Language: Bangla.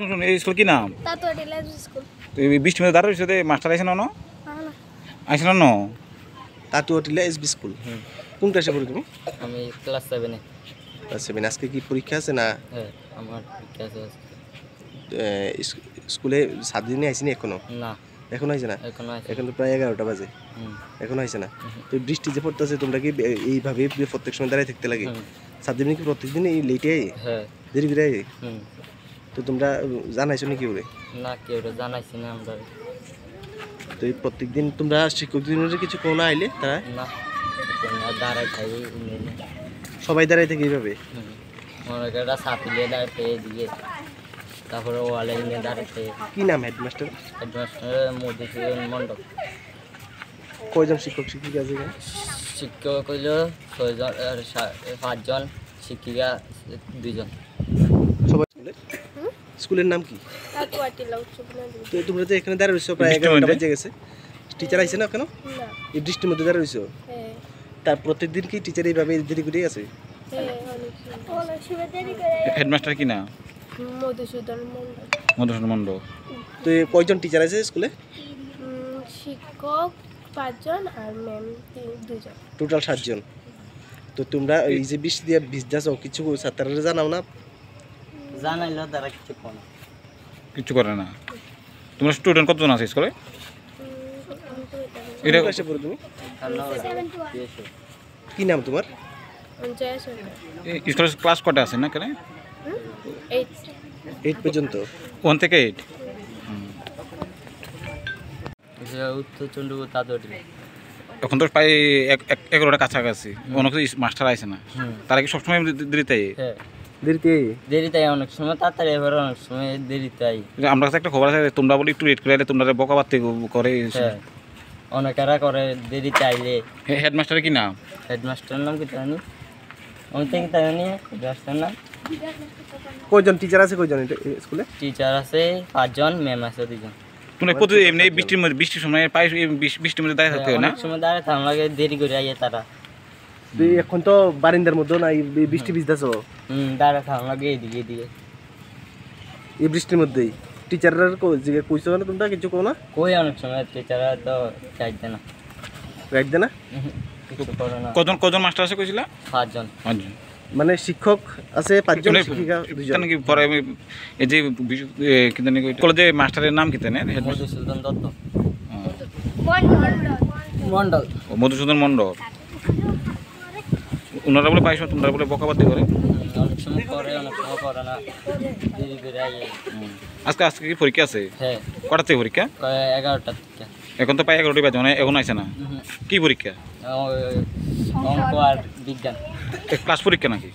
শুনুন এই স্কুল কি নাম? তাতোয়াটি লাইব্রেরি স্কুল। তো এই বৃষ্টির মধ্যে দাঁড়াইছে তো মাস্টার আইছে না? আইছে না? তাতুয়াটিলা এসবি স্কুল। কোন ক্লাসে পড়ো তুমি? আমি ক্লাস 7 এ। ক্লাস 7। আজকে কি পরীক্ষা আছে না? হ্যাঁ, আমার পরীক্ষা আছে আজকে। স্কুলে 7 দিনে আইছিনি এখনো? না, এখনো আইছে না? এখন তো প্রায় 11টা বাজে। এখনো আইছে না? তো বৃষ্টি যে পড়তেছে তোমরা কি এইভাবে প্রত্যেক সময় দাঁড়ায় থাকতে লাগে? 7 দিনে কি প্রত্যেকদিন এই লেটে আই? হ্যাঁ, দেরি করে আই? তো তোমরা জানাইছো নাকি ওরে? না, কেউ জানাইছি না আমরা। তো এই প্রত্যেকদিন তোমরা শিক্ষক দিনের কিছু কোনো আইলে তারা? না, দাঁড়াই খাই সবাই দাঁড়াই থাকে এইভাবে? মনে করে সাপিলে দাঁড়াতে দিয়ে তারপরে ওয়ালে নিয়ে দাঁড়াতে। কি নাম হেডমাস্টার? হেডমাস্টার মধুসূদন মণ্ডল। কয়জন শিক্ষক শিক্ষিকা আছে এখানে? শিক্ষক হইল 6 জন, 5 জন, শিক্ষিকা 2 জন। সবাই স্কুলের নাম কি? তাতোয়াটিলা উচ্চ বিদ্যালয়। তো তোমরা তো এখানে দাঁড়িয়ে রইছো প্রায় 11টা বাজে গেছে। টিচার আইছে না কেন? না। এই বৃষ্টির মধ্যে দাঁড়িয়ে রইছো? হ্যাঁ। তার প্রত্যেকদিন কি টিচার এইভাবে দেরি করে আছে? হ্যাঁ, অনেক সময় দেরি করে। হেডমাস্টার কি নাম? মধুসূদন মণ্ডল। মধুসূদন মণ্ডল। তো কয়জন টিচার আছে স্কুলে? শিক্ষক 5 জন আর ম্যাম 2 জন। টোটাল 7 জন। তো তোমরা এই যে বৃষ্টি দিয়ে ভিজদাছো কিছু ছাত্ররা জানাও না? জানাইলো তারা কিছু করে না। তোমরা স্টুডেন্ট কতজন আছে স্কুলে? এটা ক্লাসে পড়ো তুমি? কি নাম তোমার? জয় সরকার। স্কুলের ক্লাস কটা আছে না কেন? 8 পর্যন্ত। 1 থেকে 8? উত্তর চন্দ্রপুর তাতোয়াটিলা। এখন তো প্রায় 11টা কাছাকাছি। অনেক মাস্টার আইছে না, তারা কি সবসময় দেরিতে? হ্যাঁ, দেরিতে অনেক সময় তাড়াতাড়ি, এবার অনেক সময় দেরিতে। আমরা কাছে একটা খবর আছে তোমরা বলি একটু লেট করে আইলে তোমরা বকাবাদ করে। হ্যাঁ, অনেকেরা করে দেরিতে আইলে। হেডমাস্টারের কি নাম? হেডমাস্টারের নাম কি জানি? আমি তো কি জানি হেডমাস্টারের নাম। কয়জন টিচার আছে কয়জন স্কুলে? টিচার আছে 5 জন, ম্যাম আছে 2 জন। তোমরা কত এমনি বৃষ্টির সময় পাই বৃষ্টির মধ্যে দাঁড়িয়ে থাকতে হয় না? অনেক সময় দাঁড়ায় থাকা লাগে, দেরি করে আইয়ে তারা। এখন তো বারিন্দার মধ্যে না বৃষ্টি ভিজদাছো? দাঁড়ায় থাকা লাগে এদিকে। এই বৃষ্টির মধ্যেই টিচাররা কইছো না তোমরা কিছু কো না? কই অনেক সময় টিচাররা তো চাইতে না, গাইড দেয় না? কিছু করে না। কজন মাস্টার আছে কইছিলা? 5 জন। মানে শিক্ষক আছে 5 জন, শিক্ষিকা 2 জন। কি পরে এই যে কি জানি কলেজে মাস্টারের নাম কি জানেন? মধুসূদন দত্ত মণ্ডল। মধুসূদন মণ্ডল। ওনারা বলে পাইছো তোমরা বলে বকাবাদি করে? অনেক সময় করে, অনেক সময় করে না, দেরি করে আইয়ে। আজকে কি পরীক্ষা আছে? হ্যাঁ। কটা থেকে পরীক্ষা? 11টা থেকে। এখন তো প্রায় 11টা বাজে, এখন আইছে না। কি পরীক্ষা? অঙ্ক আর বিজ্ঞান। ক্লাস পরীক্ষা নাকি?